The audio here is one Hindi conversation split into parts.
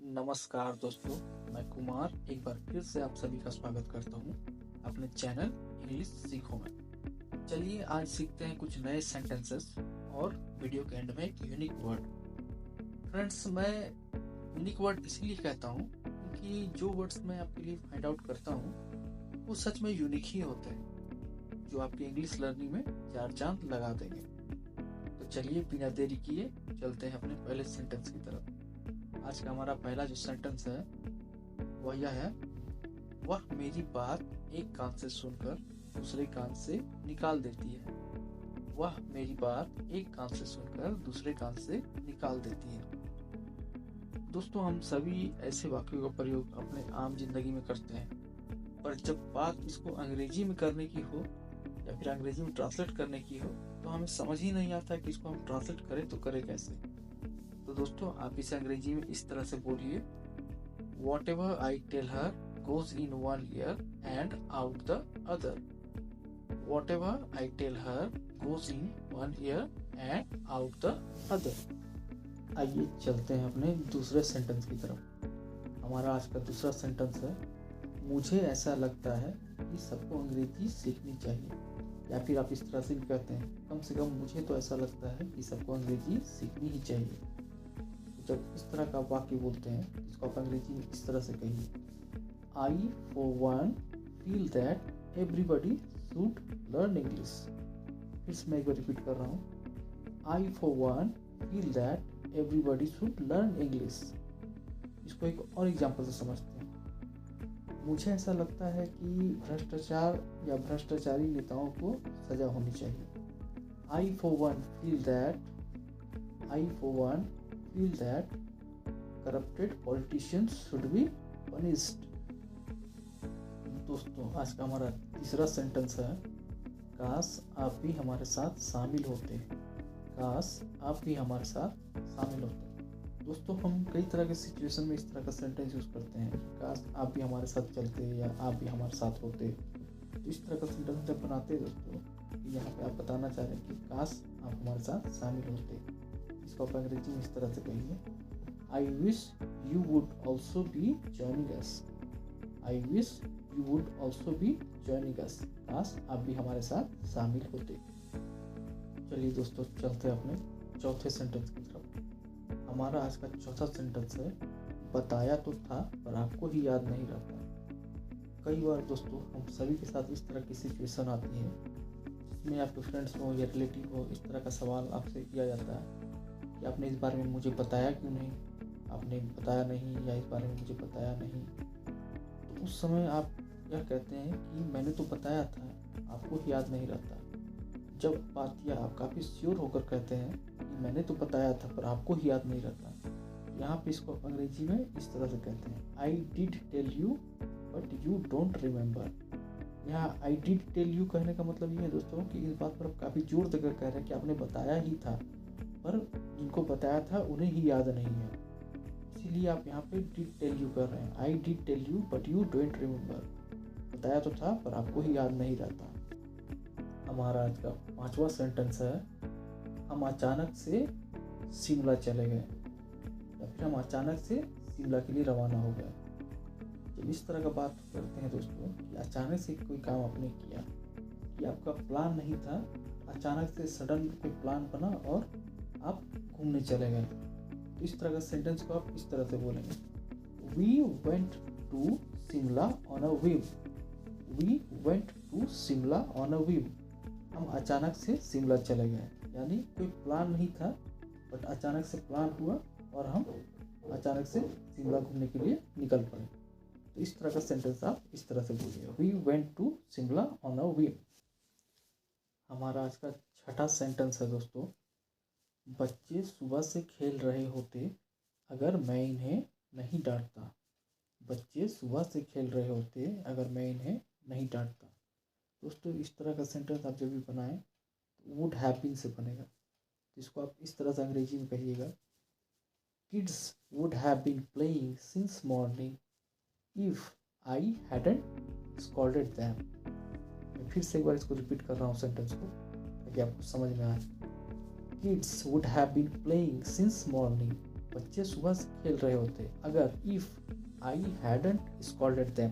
नमस्कार दोस्तों, मैं कुमार एक बार फिर से आप सभी का स्वागत करता हूँ अपने चैनल इंग्लिश सीखो में। चलिए आज सीखते हैं कुछ नए सेंटेंसेस और वीडियो के एंड में एक यूनिक वर्ड। फ्रेंड्स, मैं यूनिक वर्ड इसलिए कहता हूँ क्योंकि जो वर्ड्स मैं आपके लिए फाइंड आउट करता हूँ वो सच में यूनिक ही होते हैं, जो आपकी इंग्लिश लर्निंग में चार चांद लगा देंगे। तो चलिए बिना देरी किए चलते हैं अपने पहले सेंटेंस की तरफ। आज का हमारा पहला जो सेंटेंस है वह यह है, वह मेरी बात एक कान से सुनकर दूसरे कान से निकाल देती है। वह मेरी बात एक कान से सुनकर दूसरे कान से निकाल देती है। दोस्तों, हम सभी ऐसे वाक्यों का प्रयोग अपने आम जिंदगी में करते हैं, पर जब बात इसको अंग्रेजी में करने की हो या फिर अंग्रेजी में ट्रांसलेट करने की हो तो हमें समझ ही नहीं आता कि इसको हम ट्रांसलेट करें तो करें कैसे। तो दोस्तों, आप इसे अंग्रेजी में इस तरह से बोलिए, Whatever I tell her goes in one ear and out the other. Whatever I tell her goes in one ear and out the other. आइए चलते हैं अपने दूसरे सेंटेंस की तरफ। हमारा आज का दूसरा सेंटेंस है, मुझे ऐसा लगता है कि सबको अंग्रेजी सीखनी चाहिए। या फिर आप इस तरह से भी कहते हैं, कम से कम मुझे तो ऐसा लगता है कि सबको अंग्रेजी सीखनी ही चाहिए। जब इस तरह का वाक्य बोलते हैं इसको आप अंग्रेजी में इस तरह से कहिए, I for one feel that everybody should learn English. फिर से मैं एक बार रिपीट कर रहा हूँ, I for one feel that everybody should learn English. इसको एक और एग्जांपल से समझते हैं, मुझे ऐसा लगता है कि भ्रष्टाचार या भ्रष्टाचारी नेताओं को सजा होनी चाहिए। I for one feel that corrupted politicians should be punished। दोस्तों, आज का हमारा तीसरा सेंटेंस है, काश आप भी हमारे साथ शामिल होते। काश आप भी हमारे साथ शामिल होते। दोस्तों, हम कई तरह के सिचुएशन में इस तरह का सेंटेंस यूज करते हैं, काश आप भी हमारे साथ चलते या आप भी हमारे साथ होते। तो इस तरह का सेंटेंस जब बनाते हैं दोस्तों, यहाँ पे आप बताना चाह रहे हैं कि काश आप हमारे साथ शामिल होते। इसको आप अंग्रेजी में इस तरह से कहिए, I wish you would also be joining us। I wish you would also be joining us। काश आप भी हमारे साथ शामिल होते। चलिए दोस्तों, चलते हैं अपने चौथे सेंटेंस की तरफ। हमारा आज का चौथा सेंटेंस है, बताया तो था पर आपको ही याद नहीं रहता। कई बार दोस्तों हम सभी के साथ इस तरह की सिचुएशन आती है जिसमें आपके फ्रेंड्स हो या रिलेटिव हो, इस तरह का सवाल आपसे किया जाता है कि आपने इस बारे में मुझे बताया क्यों नहीं, आपने बताया नहीं, या इस बारे में मुझे बताया नहीं। तो उस समय आप यह कहते हैं कि मैंने तो बताया था, आपको याद नहीं रहता। जब बात यह आप काफ़ी श्योर होकर कहते हैं कि मैंने तो बताया था पर आपको ही याद नहीं रहता, यहाँ पे इसको अंग्रेजी में इस तरह से कहते हैं, I did tell you but you don't remember. यहाँ आई डिड टेल यू कहने का मतलब ये है दोस्तों कि इस बात पर आप काफ़ी जोर देकर कह रहे हैं कि आपने बताया ही था, पर जिनको बताया था उन्हें ही याद नहीं है। इसीलिए आप यहाँ पे डिड टेल यू कर रहे हैं, I did tell you but you don't remember. बताया तो था पर आपको ही याद नहीं रहता। हमारा आज का पांचवा सेंटेंस है, हम अचानक से शिमला चले गए, या फिर हम अचानक से शिमला के लिए रवाना हो गए। जब इस तरह का बात करते हैं दोस्तों कि अचानक से कोई काम आपने किया, कि आपका प्लान नहीं था, अचानक से सडन कोई प्लान बना और आप घूमने चले गए, तो इस तरह का सेंटेंस को आप इस तरह से बोलेंगे, we went to Shimla on a whim। We went to Shimla on a whim। हम अचानक से शिमला चले गए, यानी कोई प्लान नहीं था बट अचानक से प्लान हुआ और हम अचानक से शिमला घूमने के लिए निकल पड़े। तो इस तरह का सेंटेंस आप इस तरह से बोलिए, we went to Shimla on a whim। हमारा आज का छठा सेंटेंस है दोस्तों, बच्चे सुबह से खेल रहे होते अगर मैं इन्हें नहीं डांटता। बच्चे सुबह से खेल रहे होते अगर मैं इन्हें नहीं डांटता। दोस्तों, इस तरह का सेंटेंस आप जब भी बनाएं तो वुड हैव बीन से बनेगा। तो इसको आप इस तरह से अंग्रेजी में कहिएगा, kids would have been playing since morning if I hadn't scolded them. मैं फिर से एक बार इसको रिपीट कर रहा हूँ सेंटेंस को ताकि आपको समझ में आए। Kids would have been playing since morning बच्चे सुबह से खेल रहे होते अगर if I hadn't scolded them,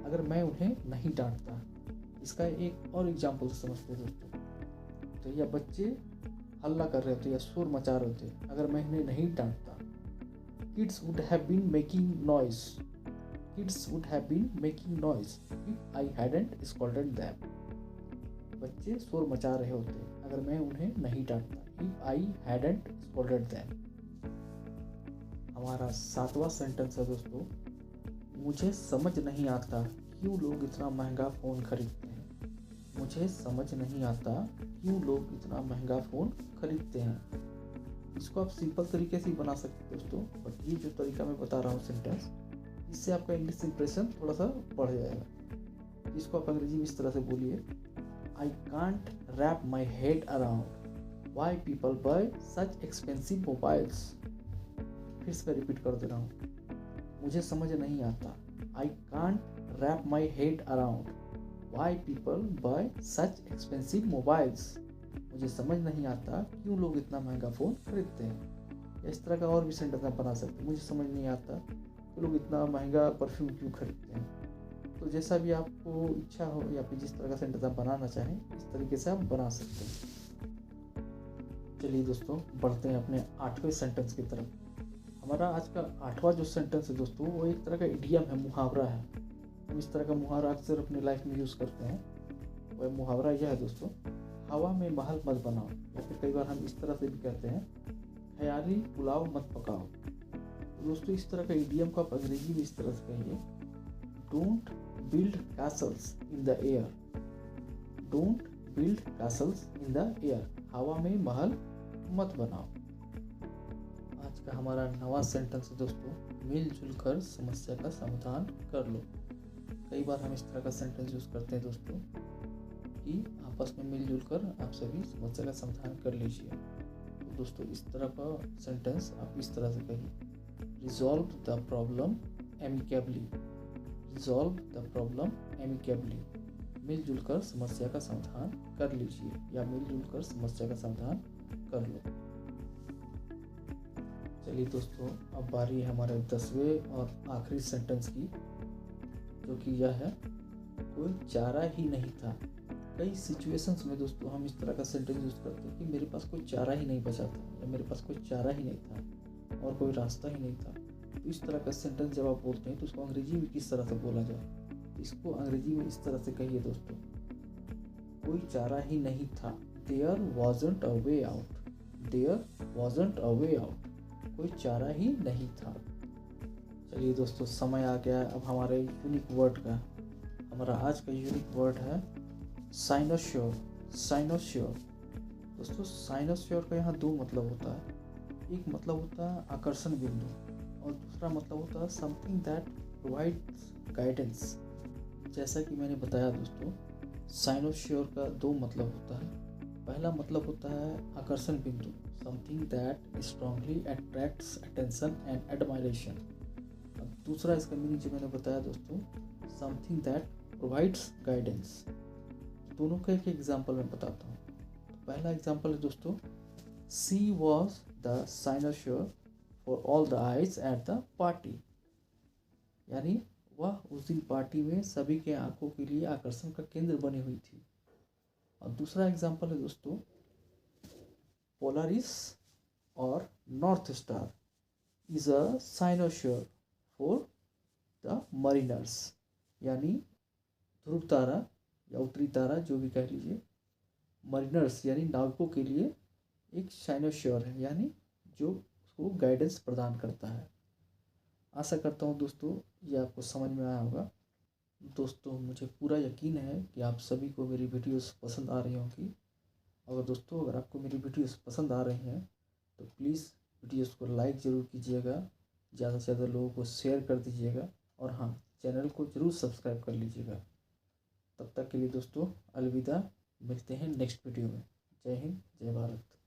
अगर मैं उन्हें नहीं डांटता। इसका एक और एग्जाम्पल समझते हैं दोस्तों। तो यह बच्चे हल्ला कर रहे होते या शोर मचा रहे होते अगर मैं इन्हें नहीं डांटता। Kids would have been making noise, kids would have been making noise if I hadn't scolded them. बच्चे शोर मचा रहे होते अगर मैं उन्हें नहीं डांटता। If I hadn't scolded them. हमारा 7वां सेंटेंस है दोस्तों, मुझे समझ नहीं आता क्यों लोग इतना महंगा फ़ोन खरीदते हैं। मुझे समझ नहीं आता क्यों लोग इतना महंगा फ़ोन खरीदते हैं। इसको आप सिंपल तरीके से ही बना सकते हैं दोस्तों, बट ये जो तरीका मैं बता रहा हूँ सेंटेंस, इससे आपका इंग्लिश इंप्रेशन थोड़ा सा बढ़ जाएगा। इसको आप अंग्रेजी में इस तरह से बोलिए, I can't wrap my head around why people buy such expensive mobiles. फिर से रिपीट कर दे रहा हूँ, मुझे समझ नहीं आता, I can't wrap my head around why people buy such expensive mobiles. मुझे समझ नहीं आता क्यों लोग इतना महंगा फ़ोन खरीदते हैं। या इस तरह का और भी सेंटेंस आप बना सकते हैं, मुझे समझ नहीं आता कि लोग इतना महंगा परफ्यूम क्यों खरीदते हैं। तो जैसा भी आपको इच्छा हो या फिर जिस तरह का सेंटेंस आप बनाना चाहें, इस तरीके से आप बना सकते हैं। चलिए दोस्तों, बढ़ते हैं अपने 8वें सेंटेंस की तरफ। हमारा आज का 8वां जो सेंटेंस है दोस्तों, वो एक तरह का इडियम है, मुहावरा है। हम इस तरह का मुहावरा अक्सर अपनी लाइफ में यूज़ करते हैं। वह मुहावरा यह है दोस्तों, हवा में महल मत बनाओ, या फिर कई बार हम इस तरह से भी कहते हैं, ख्याली पुलाव मत पकाओ। तो दोस्तों इस तरह का इडियम को आप अंग्रेजी में इस तरह से कहिए, don't build Castle's in the air, don't build Castle's in the air, हवा में महल मत बनाओ। आज का हमारा 9वां सेंटेंस है दोस्तों, मिलजुल कर समस्या का समाधान कर लो। कई बार हम इस तरह का सेंटेंस यूज़ करते हैं दोस्तों कि आपस में मिलजुल कर आप सभी समस्या का समाधान कर लीजिए। तो दोस्तों इस तरह का सेंटेंस आप इस तरह से कहिए, resolve the problem amicably, resolve the problem amicably, मिलजुल कर समस्या का समाधान कर लीजिए या मिलजुल कर समस्या का समाधान कर लो। चलिए दोस्तों, अब बारी है हमारे 10वें और आखिरी सेंटेंस की, जो कि यह है, कोई चारा ही नहीं था। कई सिचुएशंस में दोस्तों हम इस तरह का सेंटेंस यूज़ करते हैं कि मेरे पास कोई चारा ही नहीं बचा था, या मेरे पास कोई चारा ही नहीं था और कोई रास्ता ही नहीं था। तो इस तरह का सेंटेंस जब आप बोलते हैं तो उसको अंग्रेजी में किस तरह से बोला जाए। तो इसको अंग्रेजी में इस तरह से कहिए दोस्तों, कोई चारा ही नहीं था, there wasn't a way out, there wasn't a way out, कोई चारा ही नहीं था। चलिए दोस्तों, समय आ गया अब हमारे यूनिक वर्ड का। हमारा आज का यूनिक वर्ड है साइनोश्योर, साइनोश्योर। दोस्तों साइनोश्योर का यहाँ 2 मतलब होता है। एक मतलब होता है आकर्षण बिंदु और दूसरा मतलब होता है समथिंग दैट प्रोवाइड्स गाइडेंस। जैसा कि मैंने बताया दोस्तों, साइनोश्योर का 2 मतलब होता है। पहला मतलब होता है आकर्षण बिंदु, something that strongly attracts attention and admiration. अब दूसरा इसका मीनिंग जो मैंने बताया दोस्तों, समथिंग दैट प्रोवाइड्स गाइडेंस। दोनों का एक एग्जाम्पल मैं बताता हूँ। तो पहला एग्जाम्पल है दोस्तों, she was the cynosure for all the eyes at the party, यानी वह उस दिन पार्टी में सभी के आंखों के लिए आकर्षण का केंद्र बनी हुई थी। और दूसरा एग्जाम्पल है दोस्तों, पोलारिस और north star is a cynosure for the mariners, यानी ध्रुव तारा या उत्तरी तारा जो भी कह लीजिए, मरीनर्स यानी नाविकों के लिए एक साइनोश्योर है, यानी जो उसको गाइडेंस प्रदान करता है। आशा करता हूँ दोस्तों ये आपको समझ में आया होगा। दोस्तों मुझे पूरा यकीन है कि आप सभी को मेरी वीडियोस पसंद आ रही होंगी। अगर आपको मेरी वीडियोस पसंद आ रही हैं तो प्लीज़ वीडियोस को लाइक ज़रूर कीजिएगा, ज़्यादा से ज़्यादा लोगों को शेयर कर दीजिएगा और हाँ, चैनल को ज़रूर सब्सक्राइब कर लीजिएगा। तब तक के लिए दोस्तों अलविदा, मिलते हैं नेक्स्ट वीडियो में। जय हिंद, जय भारत।